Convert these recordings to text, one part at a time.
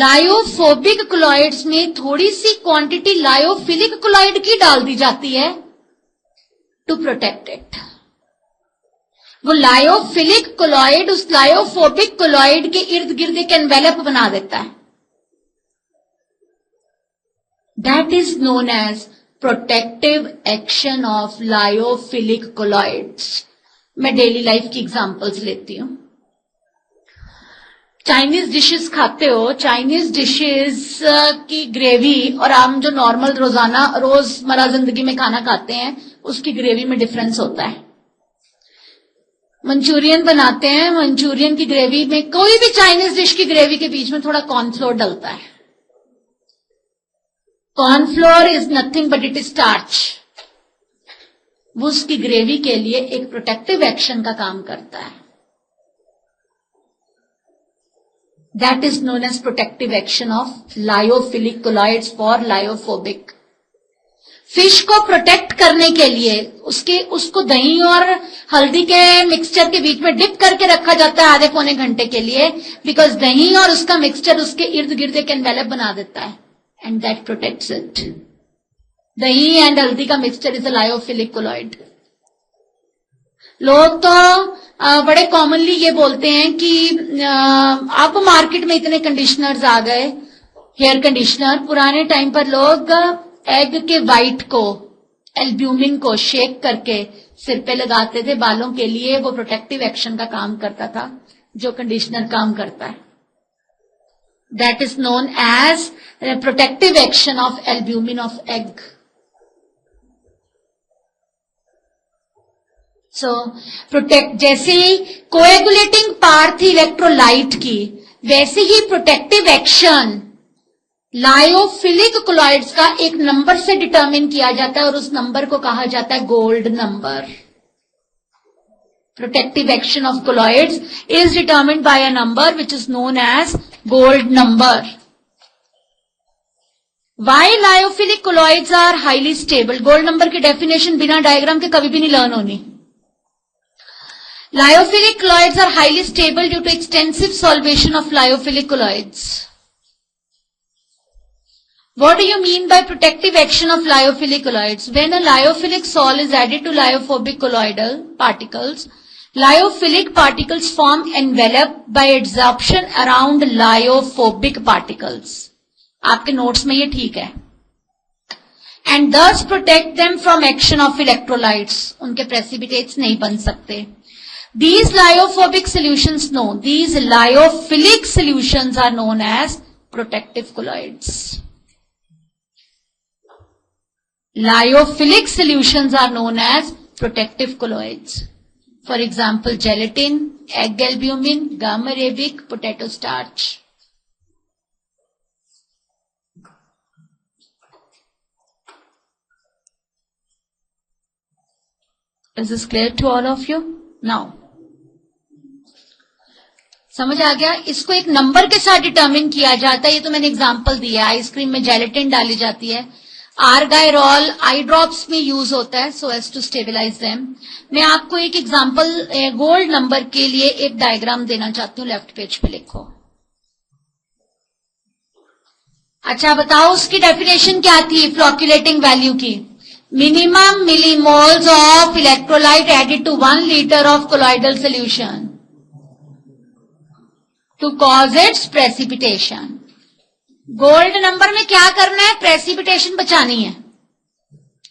Lyophobic colloids में थोड़ी सी quantity lyophilic colloid की डाल दी जाती है टू प्रोटेक्ट इट। वो लायोफिलिक कोलॉइड उस लायोफोबिक कोलॉइड के इर्द गिर्द एक एनवेलप बना देता है। That is known as protective action of lyophilic colloids. मैं डेली लाइफ की एग्जांपल्स लेती हूं। चाइनीज डिशेस खाते हो, चाइनीज डिशेस की ग्रेवी और हम जो नॉर्मल रोजमर्रा जिंदगी में खाना खाते हैं उसकी ग्रेवी में डिफरेंस होता है। मंचूरियन बनाते हैं, मंचूरियन की ग्रेवी में, कोई भी चाइनीज डिश की ग्रेवी के बीच में थोड़ा कॉर्नफ्लोर डलता है। Cornflour is nothing but it is starch. वो उसकी ग्रेवी के लिए एक प्रोटेक्टिव एक्शन का काम करता है। That is known as protective action of lyophilic colloids for lyophobic. Fish को प्रोटेक्ट करने के लिए उसको दही और हल्दी के मिक्सचर के बीच में डिप करके रखा जाता है आधे पौने घंटे के लिए, बिकॉज दही और उसका मिक्सचर उसके इर्द गिर्द एक एनवेलप बना देता है एंड दैट प्रोटेक्ट्स इट। दही एंड हल्दी का mixture is a lyophilic colloid. लोग तो बड़े कॉमनली ये बोलते हैं कि अब मार्केट में इतने कंडीशनर्स आ गए, हेयर कंडीशनर। पुराने टाइम पर लोग एग के वाइट को, एल्ब्यूमिन को शेक करके सिर पे लगाते थे बालों के लिए। वो प्रोटेक्टिव एक्शन का काम करता था जो कंडीशनर काम करता है। That is known as protective action of albumin of egg. So protect, जैसे कोएगुलेटिंग पावर थी इलेक्ट्रोलाइट की, वैसे ही प्रोटेक्टिव एक्शन लायोफिलिक कोलॉइड्स का एक नंबर से डिटरमिन किया जाता है और उस नंबर को कहा जाता है gold number. Protective action of colloids is determined by a number which is known as gold number. Why lyophilic colloids are highly stable. Gold number की डेफिनेशन बिना डायग्राम के कभी भी नहीं लर्न होनी। Lyophilic colloids are highly stable due to extensive solvation of lyophilic colloids. What do you mean by protective action of lyophilic colloids? When a lyophilic sol is added to lyophobic colloidal particles, lyophilic particles form envelope by adsorption around lyophobic particles. आपके notes में ये ठीक है। And thus protect them from action of electrolytes. उनके precipitates नहीं बन सकते। These lyophobic solutions, no, these lyophilic solutions are known as protective colloids. Lyophilic solutions are known as protective colloids. For example, gelatin, egg albumin, gum arabic, potato starch. Is this clear to all of you? Now, समझ आ गया? इसको एक number के साथ determine किया जाता है। ये तो मैंने एग्जांपल दिया। आइसक्रीम में जेलेटिन डाली जाती है। आर्गाइरोल आई ड्रॉप्स में यूज होता है so as to stabilize them. मैं आपको एक एग्जांपल गोल्ड नंबर के लिए एक डायग्राम देना चाहती हूँ। लेफ्ट पेज पे लिखो। अच्छा बताओ उसकी डेफिनेशन क्या थी फ्लोक्यूलेटिंग वैल्यू की? Minimum millimoles of electrolyte added to 1 liter of colloidal solution to cause its precipitation. Gold number में क्या करना है? प्रेसिपिटेशन बचानी है।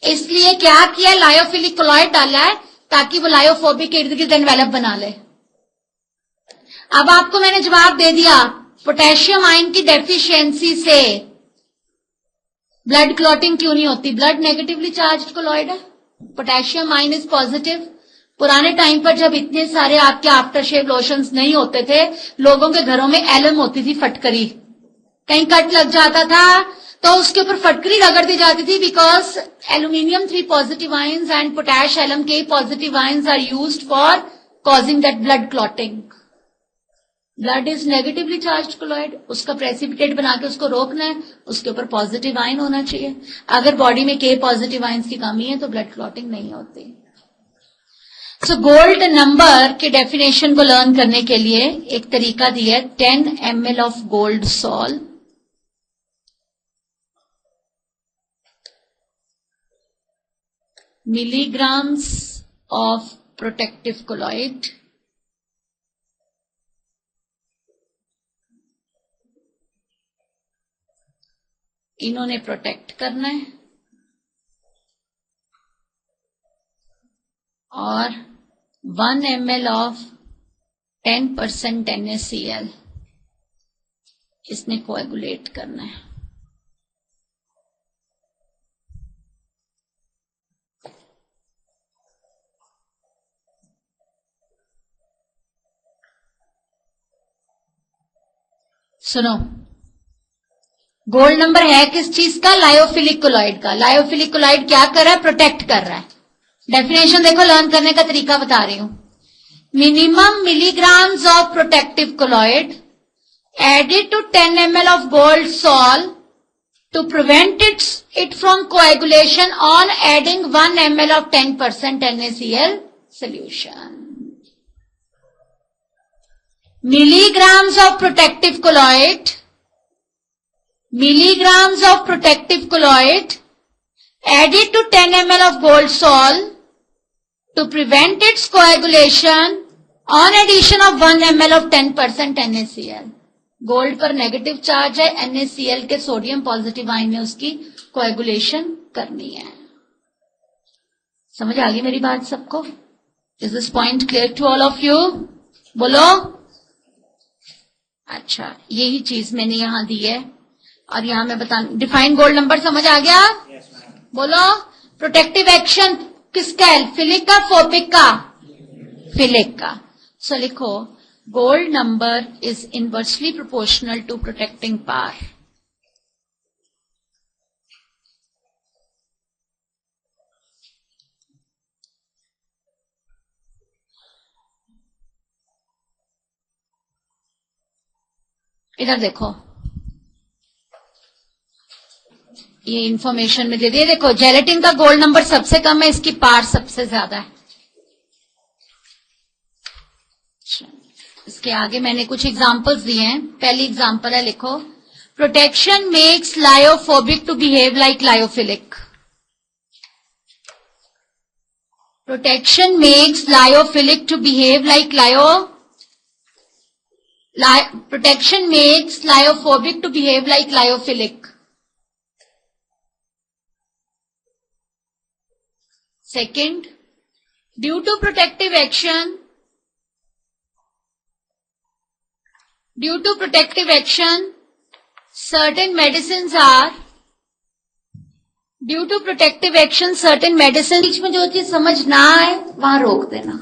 इसलिए क्या किया? लायोफिलिक कोलॉइड डाला है ताकि वो लायोफोबिक के इर्द गिर्द एनवेलप बना ले। अब आपको मैंने जवाब दे दिया। पोटेशियम आयन की डेफिशिएंसी से ब्लड क्लॉटिंग क्यों नहीं होती? ब्लड नेगेटिवली चार्ज्ड कोलॉइड है, पोटेशियम आयन इज पॉजिटिव। पुराने टाइम पर जब इतने सारे आपके आफ्टर शेव लोशंस नहीं होते थे, लोगों के घरों में एलम होती थी, फटकरी। कहीं कट लग जाता था तो उसके ऊपर फटकरी रगड़ दी जाती थी, because aluminium 3 positive ions and potash alum के positive ions are used for causing that blood clotting. Blood is negatively charged colloid, उसका प्रेसिपिटेट बना के उसको रोकना है, उसके ऊपर पॉजिटिव आयन होना चाहिए। अगर बॉडी में के पॉजिटिव आयंस की कमी है तो ब्लड क्लॉटिंग नहीं होती। सो गोल्ड नंबर के डेफिनेशन को लर्न करने के लिए एक तरीका दिया है। 10 ml of gold sol milligrams of protective colloid इन्होंने प्रोटेक्ट करना है और 1 ml of 10% NaCl इसने कोएगुलेट करना है। सुनो, गोल्ड नंबर है किस चीज का? लायोफिलिक कोलॉइड का। लायोफिलिक कोलॉइड क्या कर रहा है? प्रोटेक्ट कर रहा है। डेफिनेशन देखो, लर्न करने का तरीका बता रही हूं। Minimum milligrams of protective colloid added to 10 ml of gold sol to prevent it from coagulation on adding 1 ml of 10% NaCl solution. Milligrams of protective colloid added to 10 ml of gold sol to prevent its coagulation on addition of 1 ml of 10% NaCl. Gold पर negative charge है, NaCl के sodium positive ion में उसकी coagulation करनी है। समझ आ गई मेरी बात सबको? Is this point clear to all of you? बोलो। अच्छा, यही चीज मैंने यहां दी है और यहां मैं बता, डिफाइन गोल्ड नंबर समझ आ गया? बोलो। प्रोटेक्टिव एक्शन किसका है? फिलिक का, फोबिक का? फिलिक का। सो लिखो, gold number is inversely proportional to protecting power. इधर देखो, ये इंफॉर्मेशन में दे दिए। देखो, जेलेटिन का गोल्ड नंबर सबसे कम है, इसकी पार सबसे ज्यादा है। इसके आगे मैंने कुछ एग्जांपल्स दिए हैं। पहली एग्जांपल है, लिखो, protection makes lyophobic to behave like lyophilic. Protection makes lyophilic to behave like protection makes lyophobic to behave like lyophilic. Second, due to protective action, certain medicines बीच में जो चीज समझ ना आए वहां रोक देना।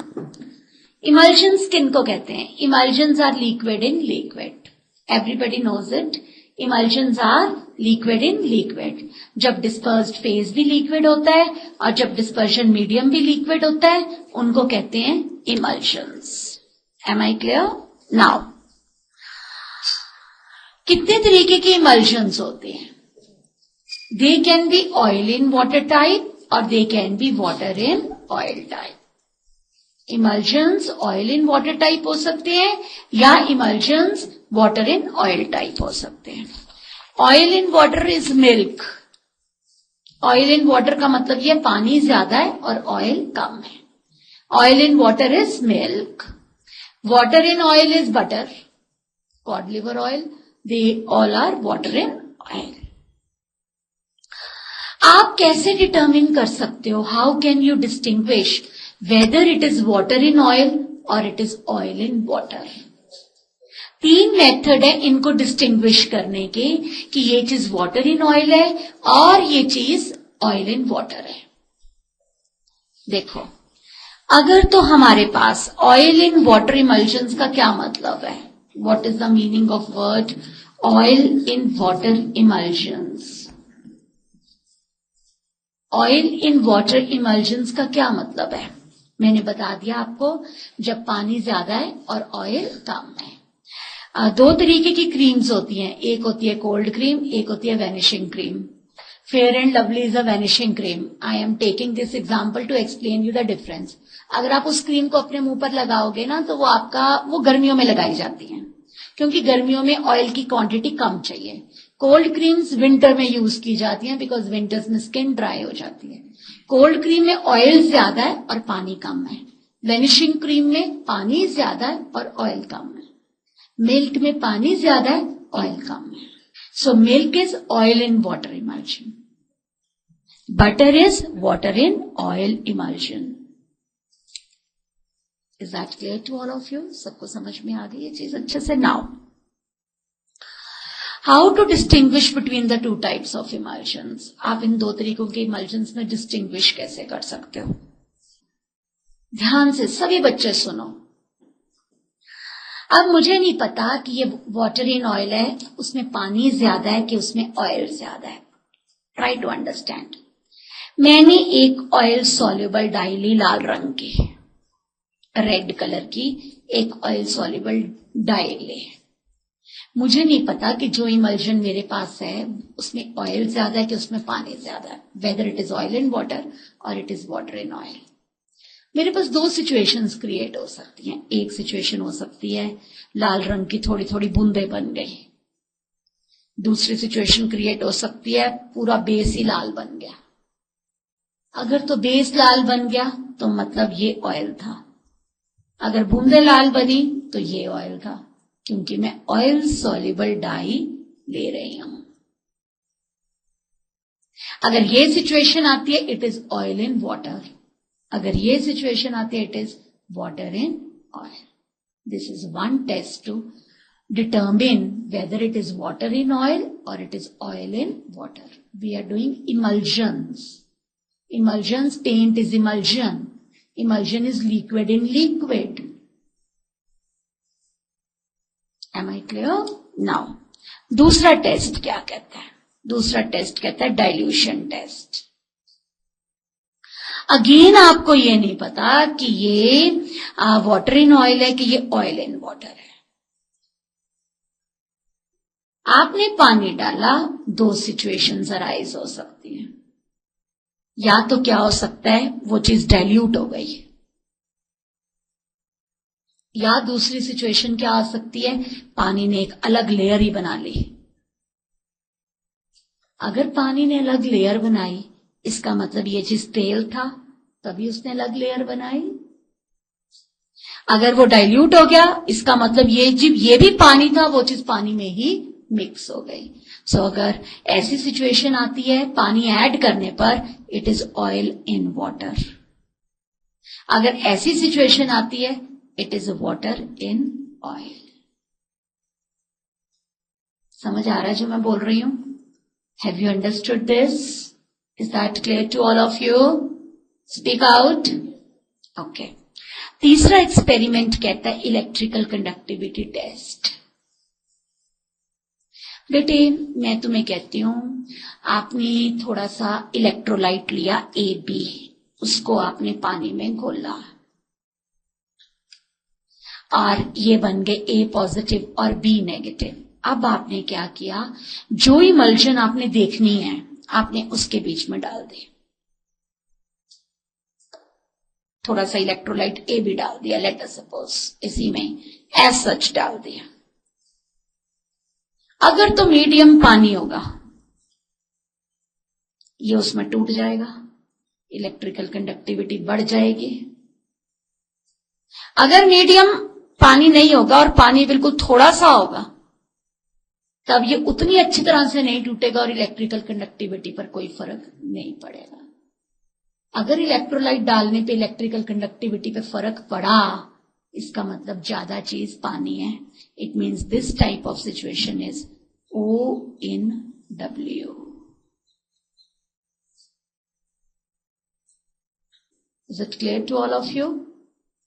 इमल्शंस किनको कहते हैं? Emulsions are liquid in liquid. Everybody knows it. Emulsions are liquid in liquid. जब डिस्पर्स्ड फेज भी लिक्विड होता है और जब डिस्पर्शन मीडियम भी लिक्विड होता है, उनको कहते हैं emulsions. Am I clear? Now, कितने तरीके की इमल्शंस होते हैं? They can be oil in water type और they can be water in oil type. Emulsions oil in water type हो सकते हैं या emulsions water in oil type हो सकते हैं। Oil in water is milk. Oil in water का मतलब ये पानी ज्यादा है और ऑयल कम है। Oil in water is milk. Water in oil is butter, cod liver oil. They all are water and oil. आप कैसे डिटर्मिन कर सकते हो? How can you distinguish whether it is water in oil or it is oil in water? 3 method है इनको distinguish करने के कि ये चीज वाटर इन ऑयल है और ये चीज ऑयल इन वाटर है। देखो, अगर तो हमारे पास ऑयल इन वाटर इमल्शंस का क्या मतलब है? What is the meaning of word oil in water emulsions? Oil in water emulsions का क्या मतलब है? मैंने बता दिया आपको, जब पानी ज्यादा है और ऑयल कम है। 2 तरीके की क्रीम्स होती हैं। एक होती है कोल्ड क्रीम, एक होती है vanishing cream. Fair and Lovely is a vanishing cream. I am taking this example to explain you the difference. अगर आप उस क्रीम को अपने मुंह पर लगाओगे ना, तो वो गर्मियों में लगाई जाती है, क्योंकि गर्मियों में ऑयल की क्वांटिटी कम चाहिए। कोल्ड क्रीम्स विंटर में यूज की जाती हैं बिकॉज विंटर्स में स्किन ड्राई हो जाती है। कोल्ड क्रीम में ऑयल ज्यादा है और पानी कम है। ब्लेमिशिंग क्रीम में पानी ज्यादा है और ऑयल कम है। मिल्क में पानी ज्यादा है, ऑयल कम है। So milk is oil in water emulsion, butter is water in oil emulsion. Is that clear to all of you? सबको समझ में आ गई ये चीज अच्छे से? Now how to distinguish between the two types of emulsions. आप इन दो तरीकों के इमल्शंस में डिस्टिंग्विश कैसे कर सकते हो? ध्यान से सभी बच्चे सुनो। अब मुझे नहीं पता कि ये वाटर इन ऑयल है, उसमें पानी ज्यादा है कि उसमें ऑयल ज्यादा है। Try to understand. मैंने एक ऑयल सॉल्युबल डाई ली लाल रंग की, रेड कलर की एक ऑयल सॉल्युबल डाई ली। मुझे नहीं पता कि जो इमल्शन मेरे पास है उसमें ऑयल ज्यादा है कि उसमें पानी ज्यादा है, whether it is oil in water और it is water in oil. मेरे पास दो सिचुएशंस क्रिएट हो सकती हैं। एक सिचुएशन हो सकती है लाल रंग की थोड़ी थोड़ी बूंदें बन गई। दूसरी सिचुएशन क्रिएट हो सकती है पूरा बेस ही लाल बन गया। अगर तो बेस लाल बन गया तो मतलब ये ऑयल था, अगर बूंदे लाल बनी तो ये ऑयल था, क्योंकि मैं ऑयल सॉल्युबल डाई ले रही हूं। अगर ये सिचुएशन आती है it is oil in water, अगर ये सिचुएशन आती है it is water in oil. This is one test to determine whether it is water in oil और it is oil in water. We are doing emulsions. Emulsions, paint is emulsion. Emulsion is liquid in liquid. Am I clear? Now, दूसरा test क्या कहता है? दूसरा test कहता है dilution test. Again आपको ये नहीं पता कि ये वाटर इन ऑयल है कि ये ऑयल इन वाटर है। आपने पानी डाला, दो सिचुएशंस अराइज हो सकती हैं। या तो क्या हो सकता है वो चीज डाइल्यूट हो गई, या दूसरी सिचुएशन क्या आ सकती है पानी ने एक अलग लेयर ही बना ली। अगर पानी ने अलग लेयर बनाई इसका मतलब ये चीज तेल था तभी उसने अलग लेयर बनाई। अगर वो डाइल्यूट हो गया इसका मतलब ये भी पानी था, वो चीज पानी में ही मिक्स हो गई। सो अगर ऐसी सिचुएशन आती है पानी ऐड करने पर it is oil in water. अगर ऐसी सिचुएशन आती है it is water in oil. समझ आ रहा है जो मैं बोल रही हूं? Have you understood this? Is that clear to all of you? Speak out. Okay. तीसरा एक्सपेरिमेंट कहता है इलेक्ट्रिकल कंडक्टिविटी टेस्ट। बेटे मैं तुम्हें कहती हूं आपने थोड़ा सा इलेक्ट्रोलाइट लिया AB, उसको आपने पानी में घोला और ये बन गए A पॉजिटिव और B नेगेटिव। अब आपने क्या किया, जो इमल्शन आपने देखनी है आपने उसके बीच में डाल दी। थोड़ा सा इलेक्ट्रोलाइट A भी डाल दिया, लेट अस सपोज इसी में एज सच डाल दिया। अगर तो मीडियम पानी होगा ये उसमें टूट जाएगा, इलेक्ट्रिकल कंडक्टिविटी बढ़ जाएगी। अगर मीडियम पानी नहीं होगा और पानी बिल्कुल थोड़ा सा होगा तब ये उतनी अच्छी तरह से नहीं टूटेगा और इलेक्ट्रिकल कंडक्टिविटी पर कोई फर्क नहीं पड़ेगा। अगर इलेक्ट्रोलाइट डालने पे इलेक्ट्रिकल कंडक्टिविटी पे फर्क पड़ा इसका मतलब ज्यादा चीज पानी है। It means this type of situation is O in W। Is it clear to all of you?